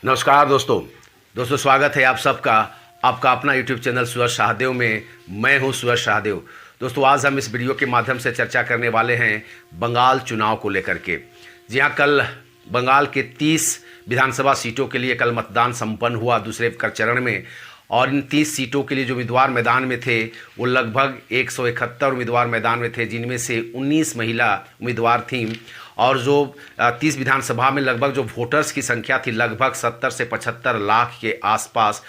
नमस्कार दोस्तों स्वागत है आप सबका आपका अपना यूट्यूब चैनल सूरज शाहदेव में। मैं हूं सूरज शाहदेव। दोस्तों आज हम इस वीडियो के माध्यम से चर्चा करने वाले हैं बंगाल चुनाव को लेकर के। जी हाँ, कल बंगाल के 30 विधानसभा सीटों के लिए कल मतदान संपन्न हुआ दूसरे चरण में, और इन 30 सीटों के लिए जो उम्मीदवार मैदान में थे वो लगभग 171 उम्मीदवार मैदान में थे, जिनमें से 19 महिला उम्मीदवार थीं। और जो 30 विधानसभा में लगभग जो वोटर्स की संख्या थी लगभग 70 से 75 लाख के आसपास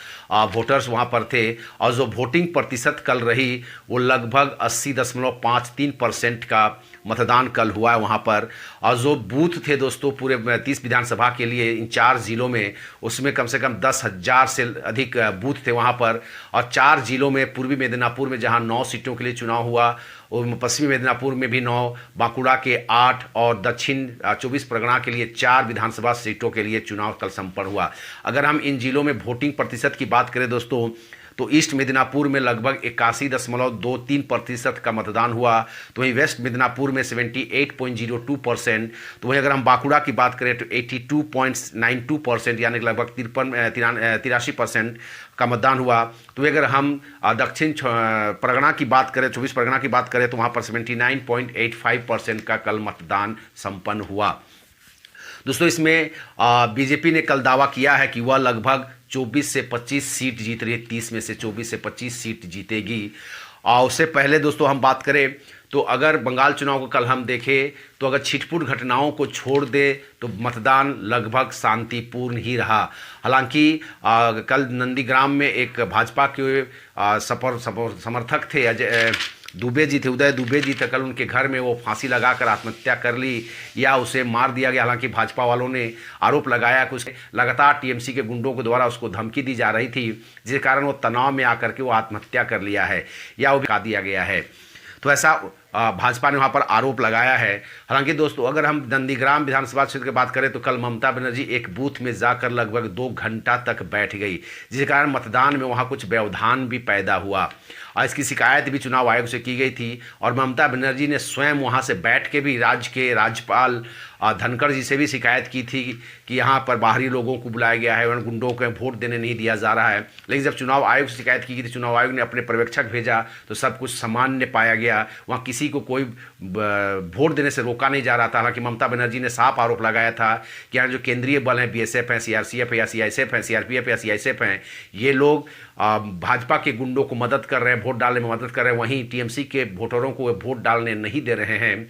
वोटर्स वहाँ पर थे। और जो वोटिंग प्रतिशत कल रही वो लगभग 80.53% का मतदान कल हुआ है वहाँ पर। और जो बूथ थे दोस्तों पूरे 30 विधानसभा के लिए इन 4 जिलों में, उसमें कम से कम 10,000 से अधिक बूथ थे वहाँ पर। और 4 जिलों में पूर्वी मेदिनीपुर में जहाँ 9 सीटों के लिए चुनाव हुआ, और पश्चिमी मेदिनीपुर में भी 9, बांकुड़ा के 8 और दक्षिण 24 परगना के लिए 4 विधानसभा सीटों के लिए चुनाव कल संपन्न हुआ। अगर हम इन जिलों में वोटिंग प्रतिशत की बात करें दोस्तों, तो ईस्ट मिदनापुर में लगभग 81.23% का मतदान हुआ, तो वहीं वेस्ट मिदनापुर में 78.02%, तो वहीं अगर हम बांकुड़ा की बात करें तो 82.92% यानी लगभग 83% का मतदान हुआ। तो अगर हम दक्षिण परगना की बात करें, 24 परगना की बात करें, तो वहाँ पर 79.85% का कल मतदान संपन्न हुआ। दोस्तों इसमें बीजेपी ने कल दावा किया है कि वह लगभग 24 से 25 सीट जीत रही है, 30 में से 24 से 25 सीट जीतेगी। और उससे पहले दोस्तों हम बात करें तो अगर बंगाल चुनाव को कल हम देखें तो अगर छिटपुट घटनाओं को छोड़ दे तो मतदान लगभग शांतिपूर्ण ही रहा। हालांकि कल नंदीग्राम में एक भाजपा के समर्थक थे अजय दुबे जी थे, उदय दुबे जी थे, कल उनके घर में वो फांसी लगाकर आत्महत्या कर ली या उसे मार दिया गया। हालांकि भाजपा वालों ने आरोप लगाया कि उसे लगातार टीएमसी के गुंडों के द्वारा उसको धमकी दी जा रही थी, जिस कारण वो तनाव में आकर के वो आत्महत्या कर लिया है या वो हटा दिया गया है। तो ऐसा भाजपा ने वहाँ पर आरोप लगाया है। हालांकि दोस्तों अगर हम नंदीग्राम विधानसभा क्षेत्र की बात करें तो कल ममता बनर्जी एक बूथ में जाकर लगभग 2 घंटा तक बैठ गई, जिस कारण मतदान में वहाँ कुछ व्यवधान भी पैदा हुआ। और इसकी शिकायत भी चुनाव आयोग से की गई थी, और ममता बनर्जी ने स्वयं वहाँ से बैठ के भी राज्य के राज्यपाल धनखड़ जी से भी शिकायत की थी कि यहाँ पर बाहरी लोगों को बुलाया गया है और वोट को वोट देने नहीं दिया जा रहा है। लेकिन जब चुनाव आयोग से शिकायत की गई थी, चुनाव आयोग ने अपने पर्यवेक्षक भेजा तो सब कुछ सामान्य पाया गया, वहाँ किसी को कोई वोट देने से रोका नहीं जा रहा था। हालांकि ममता बनर्जी ने साफ आरोप लगाया था कि यहाँ जो केंद्रीय बल हैं, बीएसएफ हैं, सीआरसीएफ है या सीआईएसएफ हैं, सीआरपीएफ या सीआईएसएफ हैं, ये लोग भाजपा के गुंडों को मदद कर रहे हैं, वोट डालने में मदद कर रहे हैं, वहीं टीएमसी के वोटरों को वोट डालने नहीं दे रहे हैं।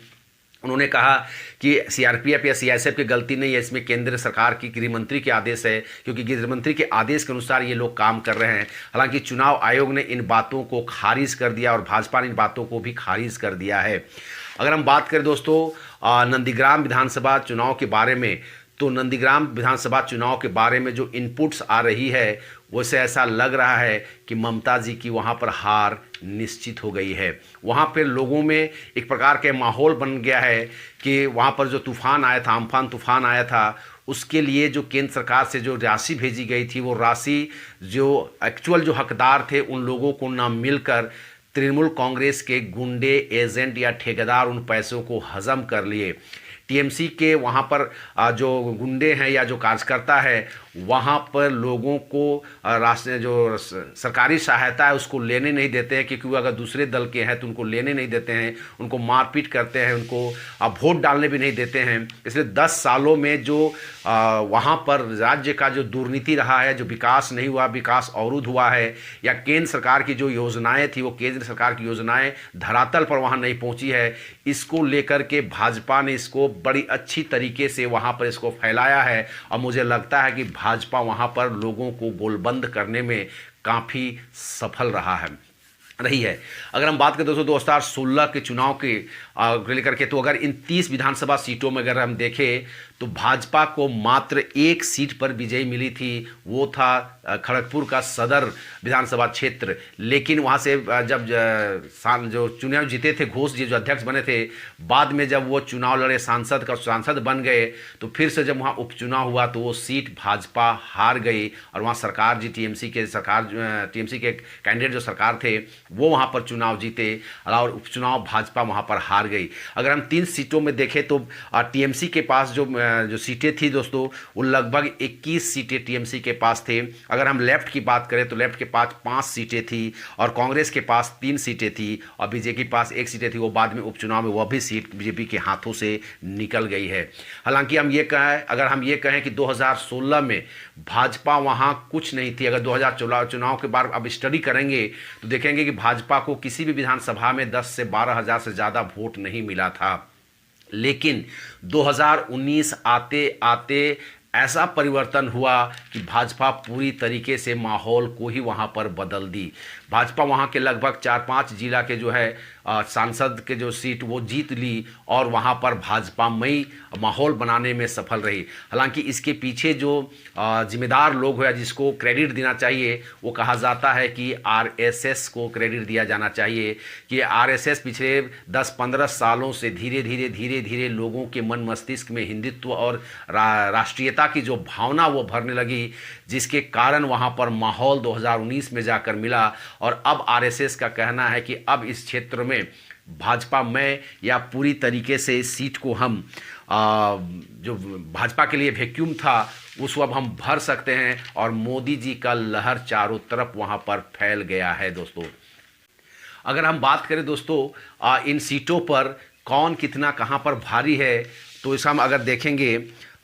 उन्होंने कहा कि सीआरपीएफ या सीआईएसएफ की गलती नहीं है, इसमें केंद्र सरकार की गृह मंत्री के आदेश है, क्योंकि गृह मंत्री के आदेश के अनुसार ये लोग काम कर रहे हैं। हालांकि चुनाव आयोग ने इन बातों को खारिज कर दिया और भाजपा ने इन बातों को भी खारिज कर दिया है। अगर हम बात करें दोस्तों नंदीग्राम विधानसभा चुनाव के बारे में, तो नंदीग्राम विधानसभा चुनाव के बारे में जो इनपुट्स आ रही है वैसे ऐसा लग रहा है कि ममता जी की वहाँ पर हार निश्चित हो गई है। वहाँ पर लोगों में एक प्रकार के माहौल बन गया है कि वहाँ पर जो तूफान आया था, अम्फान तूफान आया था, उसके लिए जो केंद्र सरकार से जो राशि भेजी गई थी वो राशि जो एक्चुअल जो हकदार थे उन लोगों को ना मिलकर तृणमूल कांग्रेस के गुंडे, एजेंट या ठेकेदार उन पैसों को हजम कर लिए। टीएमसी के वहाँ पर जो गुंडे हैं या जो कार्यकर्ता है वहाँ पर लोगों को राष्ट्रीय जो सरकारी सहायता है उसको लेने नहीं देते हैं, क्योंकि वो अगर दूसरे दल के हैं तो उनको लेने नहीं देते हैं, उनको मारपीट करते हैं, उनको वोट डालने भी नहीं देते हैं। इसलिए 10 सालों में जो वहाँ पर राज्य का जो दुर्नीति रहा है, जो विकास नहीं हुआ, विकास अवरुद्ध हुआ है, या केंद्र सरकार की जो योजनाएं थी वो केंद्र सरकार की योजनाएं धरातल पर वहाँ नहीं पहुँची है, इसको लेकर के भाजपा ने इसको बड़ी अच्छी तरीके से वहाँ पर इसको फैलाया है। और मुझे लगता है कि भाजपा वहाँ पर लोगों को गोलबंद करने में काफ़ी सफल रही है। अगर हम बात करें दोस्तों 2016 के चुनाव के लेकर के, तो अगर इन 30 विधानसभा सीटों में अगर हम देखें तो भाजपा को मात्र 1 सीट पर विजय मिली थी, वो था खड़गपुर का सदर विधानसभा क्षेत्र। लेकिन वहाँ से जब जो चुनाव जीते थे घोष जी जो अध्यक्ष बने थे, बाद में जब वो चुनाव लड़े, सांसद बन गए, तो फिर से जब वहाँ उपचुनाव हुआ तो वो सीट भाजपा हार गई और वहाँ सरकार जी टीएमसी के कैंडिडेट जो सरकार थे वो वहाँ पर चुनाव जीते और उपचुनाव भाजपा वहाँ पर हार गई। अगर हम 3 सीटों में देखें तो टीएमसी के पास जो जो सीटें थी दोस्तों वो लगभग 21 सीटें टीएमसी के पास थे। अगर हम लेफ्ट की बात करें तो लेफ्ट के पास 5 सीटें थी और कांग्रेस के पास 3 सीटें थी और बीजेपी के पास 1 सीटें थी। वो बाद में उपचुनाव में वह भी सीट बीजेपी के हाथों से निकल गई है। हालांकि हम ये कहें, अगर हम ये कहें कि 2016 में भाजपा वहाँ कुछ नहीं थी, अगर 2014 चुनाव के बाद अब स्टडी करेंगे तो देखेंगे कि भाजपा को किसी भी विधानसभा में 10 से 12 हज़ार से ज़्यादा वोट नहीं मिला था। लेकिन 2019 आते आते ऐसा परिवर्तन हुआ कि भाजपा पूरी तरीके से माहौल को ही वहाँ पर बदल दी। भाजपा वहाँ के लगभग 4-5 जिला के जो है सांसद के जो सीट वो जीत ली और वहाँ पर भाजपामयी माहौल बनाने में सफल रही। हालांकि इसके पीछे जो जिम्मेदार लोग हैं जिसको क्रेडिट देना चाहिए वो कहा जाता है कि आरएसएस को क्रेडिट दिया जाना चाहिए कि आरएसएस पिछले 10-15 सालों से धीरे धीरे लोगों के मन मस्तिष्क में हिंदुत्व और राष्ट्रीयता की जो भावना वो भरने लगी, जिसके कारण वहाँ पर माहौल 2019 में जाकर मिला। और अब आरएसएस का कहना है कि अब इस क्षेत्र में भाजपा में या पूरी तरीके से इस सीट को हम जो भाजपा के लिए वैक्यूम था उसको अब हम भर सकते हैं और मोदी जी का लहर चारों तरफ वहाँ पर फैल गया है। दोस्तों अगर हम बात करें दोस्तों इन सीटों पर कौन कितना कहाँ पर भारी है तो इसका हम अगर देखेंगे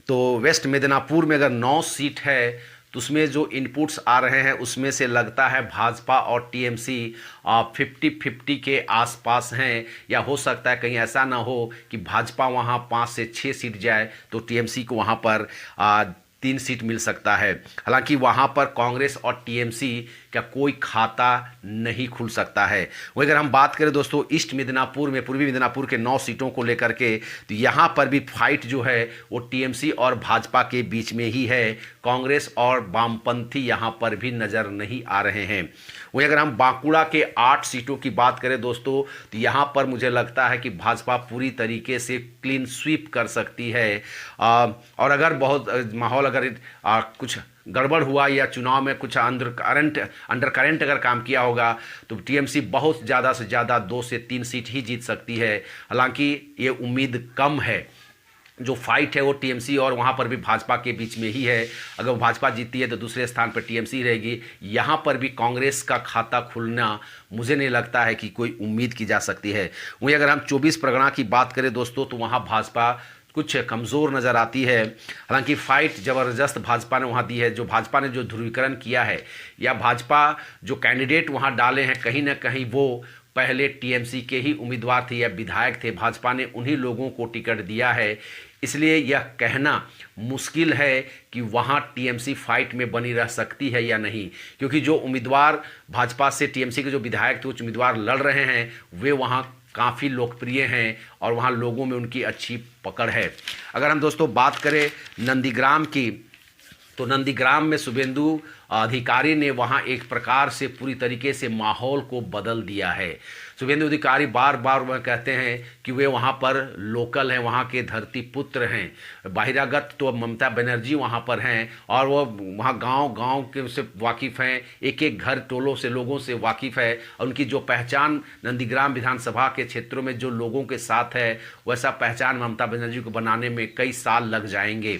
तो वेस्ट मिदनापुर में अगर 9 सीट है तो उसमें जो इनपुट्स आ रहे हैं उसमें से लगता है भाजपा और टीएमसी 50-50 के आसपास हैं, या हो सकता है कहीं ऐसा ना हो कि भाजपा वहाँ 5 से 6 सीट जाए तो टीएमसी को वहाँ पर 3 सीट मिल सकता है। हालांकि वहाँ पर कांग्रेस और टीएमसी का कोई खाता नहीं खुल सकता है। वही अगर हम बात करें दोस्तों ईस्ट मिदनापुर में, पूर्वी मिदनापुर के 9 सीटों को लेकर के, तो यहाँ पर भी फाइट जो है वो टीएमसी और भाजपा के बीच में ही है। कांग्रेस और वामपंथी यहाँ पर भी नज़र नहीं आ रहे हैं। वही अगर हम बांकुड़ा के 8 सीटों की बात करें दोस्तों तो यहाँ पर मुझे लगता है कि भाजपा पूरी तरीके से क्लीन स्वीप कर सकती है। और अगर बहुत माहौल अगर कुछ गड़बड़ हुआ या चुनाव में कुछ अंडर करंट अगर काम किया होगा तो टीएमसी बहुत ज़्यादा से ज़्यादा 2 से 3 सीट ही जीत सकती है। हालांकि ये उम्मीद कम है। जो फाइट है वो टीएमसी और वहाँ पर भी भाजपा के बीच में ही है। अगर भाजपा जीतती है तो दूसरे स्थान पर टीएमसी रहेगी। यहाँ पर भी कांग्रेस का खाता खुलना मुझे नहीं लगता है कि कोई उम्मीद की जा सकती है। वहीं अगर हम 24 परगना की बात करें दोस्तों तो वहाँ भाजपा कुछ कमज़ोर नज़र आती है। हालांकि फ़ाइट ज़बरदस्त भाजपा ने वहाँ दी है। जो भाजपा ने जो ध्रुवीकरण किया है या भाजपा जो कैंडिडेट वहाँ डाले हैं कहीं ना कहीं वो पहले टीएमसी के ही उम्मीदवार थे या विधायक थे, भाजपा ने उन्हीं लोगों को टिकट दिया है। इसलिए यह कहना मुश्किल है कि वहाँ टीएमसी फाइट में बनी रह सकती है या नहीं, क्योंकि जो उम्मीदवार भाजपा से टीएमसी के जो विधायक थे कुछ उम्मीदवार लड़ रहे हैं वे वहाँ काफ़ी लोकप्रिय हैं और वहाँ लोगों में उनकी अच्छी पकड़ है। अगर हम दोस्तों बात करें नंदीग्राम की तो नंदीग्राम में शुभेंदु अधिकारी ने वहाँ एक प्रकार से पूरी तरीके से माहौल को बदल दिया है। शुभेंदु अधिकारी बार बार वह कहते हैं कि वे वहाँ पर लोकल हैं, वहाँ के धरती पुत्र हैं। बहिरागत तो ममता बनर्जी वहाँ पर हैं और वो वहाँ गांव के से वाकिफ़ हैं, एक एक घर टोलों से लोगों से वाकिफ़ है और उनकी जो पहचान नंदीग्राम विधानसभा के क्षेत्रों में जो लोगों के साथ है वैसा पहचान ममता बनर्जी को बनाने में कई साल लग जाएंगे।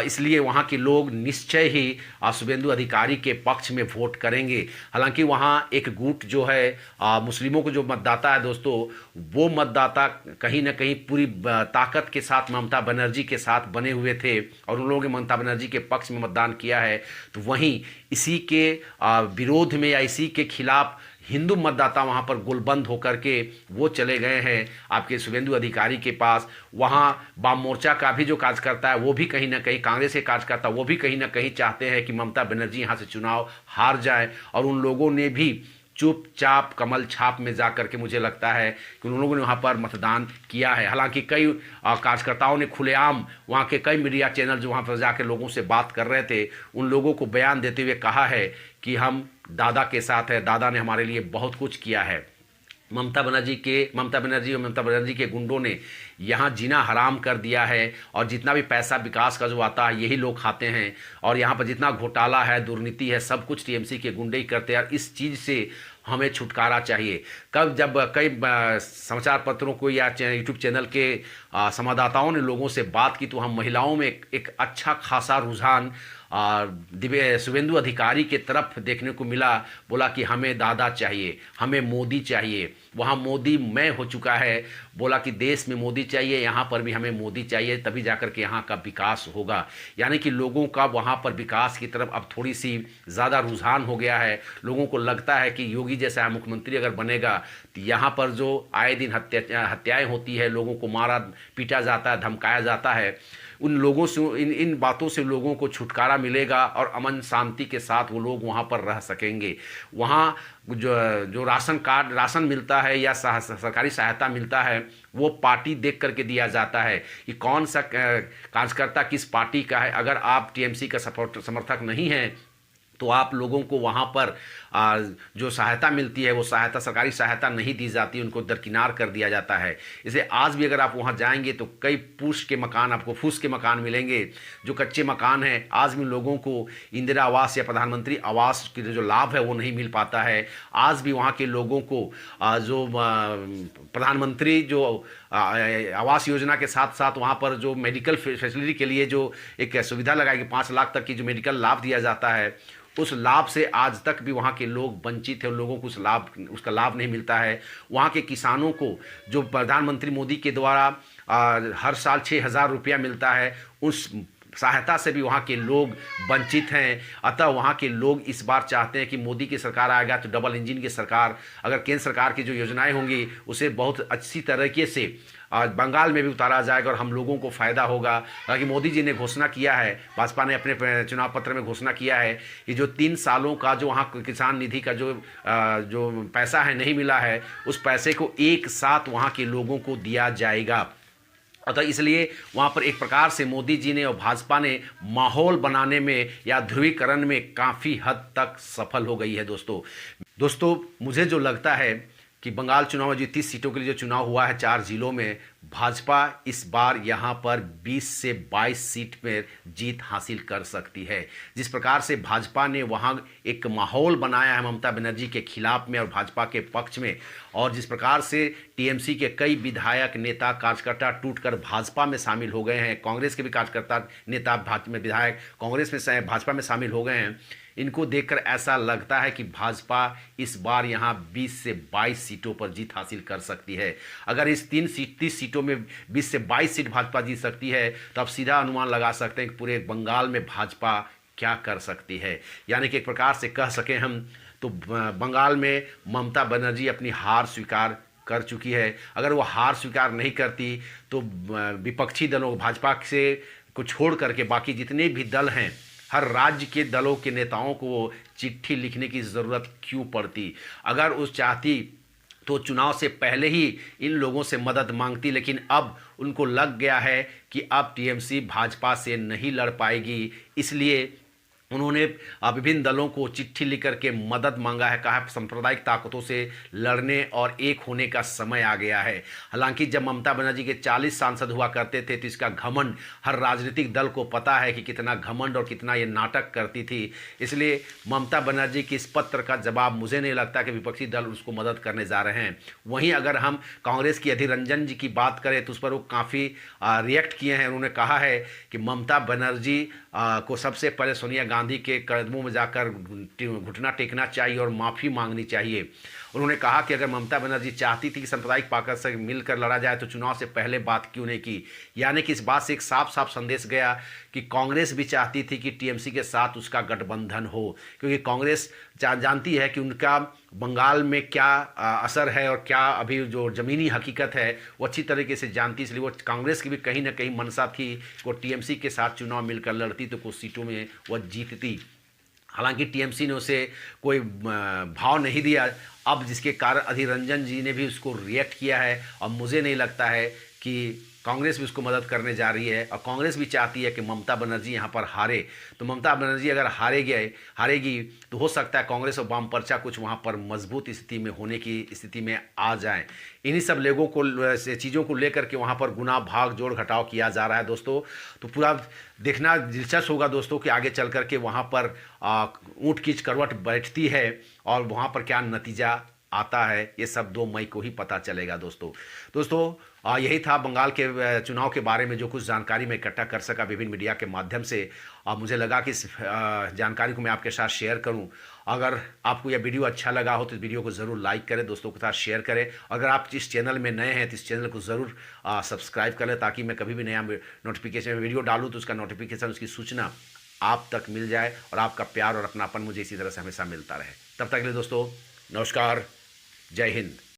इसलिए वहाँ के लोग निश्चय ही शुभेंदु अधिकारी के पक्ष में वोट करेंगे। हालांकि वहाँ एक गुट जो है मुस्लिमों को जो मतदाता है दोस्तों, वो मतदाता कहीं ना कहीं पूरी ताकत के साथ ममता बनर्जी के साथ बने हुए थे और उन लोगों ने ममता बनर्जी के पक्ष में मतदान किया है। तो वहीं इसी के विरोध में या इसी के खिलाफ हिंदू मतदाता वहाँ पर गुलबंद होकर के वो चले गए हैं आपके शुभेंदु अधिकारी के पास। वहाँ वाम मोर्चा का भी जो कार्यकर्ता है वो भी कहीं ना कहीं, कांग्रेस के कार्यकर्ता वो भी कहीं ना कहीं चाहते हैं कि ममता बनर्जी यहाँ से चुनाव हार जाए और उन लोगों ने भी चुपचाप कमल छाप में जा करके मुझे लगता है कि उन लोगों ने वहाँ पर मतदान किया है। हालांकि कई कार्यकर्ताओं ने खुलेआम वहाँ के कई मीडिया चैनल जो वहाँ पर जाकर लोगों से बात कर रहे थे उन लोगों को बयान देते हुए कहा है कि हम दादा के साथ है, दादा ने हमारे लिए बहुत कुछ किया है। ममता बनर्जी और ममता बनर्जी के गुंडों ने यहाँ जीना हराम कर दिया है। और जितना भी पैसा विकास का जो आता है यही लोग खाते हैं, और यहाँ पर जितना घोटाला है, दुर्नीति है, सब कुछ टीएमसी के गुंडे ही करते हैं। और इस चीज़ से हमें छुटकारा चाहिए। कब जब कई समाचार पत्रों को या यूट्यूब चैनल के संवाददाताओं ने लोगों से बात की, तो हम महिलाओं में एक अच्छा खासा रुझान शुभेंदु अधिकारी के तरफ देखने को मिला। बोला कि हमें दादा चाहिए, हमें मोदी चाहिए। वहाँ मोदी मैं हो चुका है। बोला कि देश में मोदी चाहिए, यहाँ पर भी हमें मोदी चाहिए, तभी जाकर के यहाँ का विकास होगा। यानी कि लोगों का वहाँ पर विकास की तरफ अब थोड़ी सी ज़्यादा रुझान हो गया है। लोगों को लगता है कि योगी जैसा मुख्यमंत्री अगर बनेगा तो यहाँ पर जो आए दिन हत्याएं होती है, लोगों को मारा पीटा जाता है, धमकाया जाता है, उन लोगों से इन बातों से लोगों को छुटकारा मिलेगा और अमन शांति के साथ वो लोग वहाँ पर रह सकेंगे। वहाँ जो राशन मिलता है या सरकारी सहायता मिलता है, वो पार्टी देख करके दिया जाता है कि कौन सा कार्यकर्ता किस पार्टी का है। अगर आप टीएमसी का समर्थक नहीं हैं तो आप लोगों को वहाँ पर जो सहायता मिलती है वो सहायता, सरकारी सहायता नहीं दी जाती, उनको दरकिनार कर दिया जाता है। इसलिए आज भी अगर आप वहाँ जाएंगे तो कई फूस के मकान मिलेंगे। जो कच्चे मकान हैं, आज भी लोगों को इंदिरा आवास या प्रधानमंत्री आवास के जो लाभ है वो नहीं मिल पाता है। आज भी वहाँ के लोगों को जो प्रधानमंत्री जो आवास योजना के साथ साथ वहाँ पर जो मेडिकल फैसिलिटी के लिए जो एक सुविधा लगाएगी, 5 लाख तक की जो मेडिकल लाभ दिया जाता है, उस लाभ से आज तक भी वहाँ के लोग वंचित हैं। लोगों को उसका लाभ नहीं मिलता है। वहाँ के किसानों को जो प्रधानमंत्री मोदी के द्वारा हर साल 6,000 रुपया मिलता है, उस सहायता से भी वहाँ के लोग वंचित हैं। अतः वहाँ के लोग इस बार चाहते हैं कि मोदी की सरकार आएगा तो डबल इंजन की सरकार, अगर केंद्र सरकार की जो योजनाएं होंगी उसे बहुत अच्छी तरीके से बंगाल में भी उतारा जाएगा और हम लोगों को फ़ायदा होगा। हालांकि मोदी जी ने घोषणा किया है, भाजपा ने अपने चुनाव पत्र में घोषणा किया है कि जो 3 सालों का जो वहाँ किसान निधि का जो पैसा है नहीं मिला है, उस पैसे को एक साथ वहाँ के लोगों को दिया जाएगा। अतः इसलिए वहाँ पर एक प्रकार से मोदी जी ने और भाजपा ने माहौल बनाने में या ध्रुवीकरण में काफ़ी हद तक सफल हो गई है। दोस्तों मुझे जो लगता है कि बंगाल चुनाव में जो 30 सीटों के लिए जो चुनाव हुआ है 4 जिलों में, भाजपा इस बार यहाँ पर 20 से 22 सीट में जीत हासिल कर सकती है। जिस प्रकार से भाजपा ने वहाँ एक माहौल बनाया है ममता बनर्जी के खिलाफ में और भाजपा के पक्ष में, और जिस प्रकार से टीएमसी के कई विधायक नेता कार्यकर्ता टूटकर भाजपा में शामिल हो गए हैं, कांग्रेस के भी कार्यकर्ता नेता विधायक कांग्रेस में भाजपा में शामिल हो गए हैं, इनको देखकर ऐसा लगता है कि भाजपा इस बार यहाँ 20 से 22 सीटों पर जीत हासिल कर सकती है। अगर इस 30 सीटों में 20 से 22 सीट भाजपा जीत सकती है तो आप सीधा अनुमान लगा सकते हैं कि पूरे बंगाल में भाजपा क्या कर सकती है। यानी कि एक प्रकार से कह सकें हम तो बंगाल में ममता बनर्जी अपनी हार स्वीकार कर चुकी है। अगर वो हार स्वीकार नहीं करती तो विपक्षी दलों भाजपा से को छोड़ करके बाकी जितने भी दल हैं, हर राज्य के दलों के नेताओं को चिट्ठी लिखने की ज़रूरत क्यों पड़ती। अगर उस चाहती तो चुनाव से पहले ही इन लोगों से मदद मांगती, लेकिन अब उनको लग गया है कि अब टीएमसी भाजपा से नहीं लड़ पाएगी, इसलिए उन्होंने विभिन्न दलों को चिट्ठी लिख करके मदद मांगा है। कहा सांप्रदायिक ताकतों से लड़ने और एक होने का समय आ गया है। हालांकि जब ममता बनर्जी के 40 सांसद हुआ करते थे तो इसका घमंड हर राजनीतिक दल को पता है कि कितना घमंड और कितना ये नाटक करती थी। इसलिए ममता बनर्जी के इस पत्र का जवाब मुझे नहीं लगता कि विपक्षी दल उसको मदद करने जा रहे हैं। वहीं अगर हम कांग्रेस की अधीर रंजन जी की बात करें तो उस पर वो काफ़ी रिएक्ट किए हैं। उन्होंने कहा है कि ममता बनर्जी को सबसे पहले सोनिया गांधी के कदमों में जाकर घुटना टेकना चाहिए और माफ़ी मांगनी चाहिए। उन्होंने कहा कि अगर ममता बनर्जी चाहती थी कि सांप्रदायिक ताकत से मिलकर लड़ा जाए तो चुनाव से पहले बात क्यों नहीं की। यानी कि इस बात से एक साफ साफ संदेश गया कि कांग्रेस भी चाहती थी कि टीएमसी के साथ उसका गठबंधन हो, क्योंकि कांग्रेस जानती है कि उनका बंगाल में क्या असर है और क्या अभी जो ज़मीनी हकीकत है वो अच्छी तरीके से जानती, इसलिए वो कांग्रेस की भी कहीं ना कहीं मंशा थी कि वो टीएमसी के साथ चुनाव मिलकर लड़ती तो कुछ सीटों में वह जीतती। हालांकि टीएमसी ने उसे कोई भाव नहीं दिया, अब जिसके कारण अधीर रंजन जी ने भी उसको रिएक्ट किया है और मुझे नहीं लगता है कि कांग्रेस भी उसको मदद करने जा रही है और कांग्रेस भी चाहती है कि ममता बनर्जी यहाँ पर हारे। तो ममता बनर्जी अगर हारेगी तो हो सकता है कांग्रेस और वाम पर्चा कुछ वहाँ पर मजबूत स्थिति में होने की स्थिति में आ जाए। इन्हीं सब लोगों को चीज़ों को लेकर के वहाँ पर गुना भाग जोड़ घटाव किया जा रहा है दोस्तों। तो पूरा देखना दिलचस्प होगा दोस्तों कि आगे चल कर के वहाँ पर ऊँट की करवट बैठती है और वहाँ पर क्या नतीजा आता है, ये सब 2 मई को ही पता चलेगा दोस्तों। यही था बंगाल के चुनाव के बारे में जो कुछ जानकारी मैं इकट्ठा कर सका विभिन्न मीडिया के माध्यम से। मुझे लगा कि इस जानकारी को मैं आपके साथ शेयर करूं। अगर आपको यह वीडियो अच्छा लगा हो तो इस वीडियो को ज़रूर लाइक करें, दोस्तों के साथ शेयर करें। अगर आप इस चैनल में नए हैं तो इस चैनल को ज़रूर सब्सक्राइब करें, ताकि मैं कभी भी नया नोटिफिकेशन वीडियो डालूँ तो उसका नोटिफिकेशन, उसकी सूचना आप तक मिल जाए और आपका प्यार और अपनापन मुझे इसी तरह से हमेशा मिलता रहे। तब तक के लिए दोस्तों नमस्कार, जय हिंद।